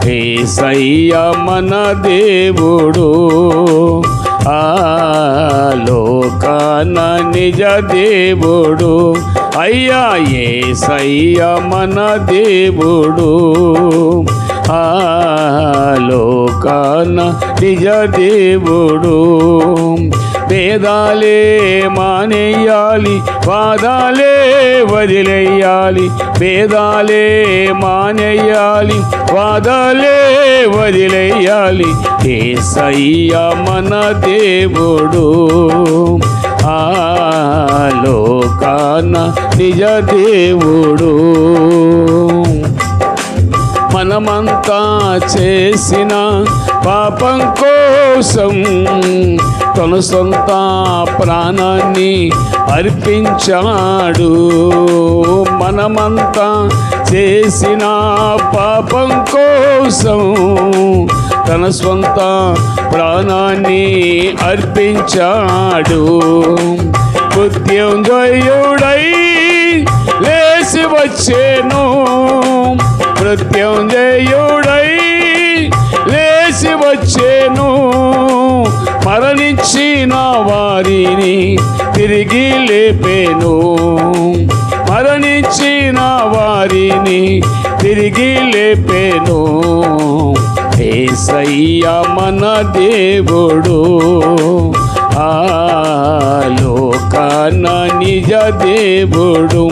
యేసయ్య మన దేవుడు, ఆ లోకాన నిజ దేవుడు. అయ్యా యేసయ్య మన దేవుడు, ఆ లోకాన నిజ దేవుడు. భేదాలే మానేయాలి, వాదాలే వదిలేయాలి. భేదాలే మానేయాలి, వాదాలే వదిలేయాలి. యేసయ్య మన దేవుడు, ఆ లోకాన నిజ దేవుడు. మనమంతా చేసిన పాపం కోసం తన సొంత ప్రాణాన్ని అర్పించాడు. మనమంతా చేసిన పాపం కోసం తన సొంత ప్రాణాన్ని అర్పించాడు. మృత్యుంజయుడై లేచి వచ్చేను, మృత్యుంజయుడై లేచి వచ్చేను. మరణించిన వారిని తిరిగి లేపెను, మరణించిన వారిని తిరిగి లేపెను. యేసయ్య మన దేవుడు, ఆ లోకాన నిజ దేవుడు.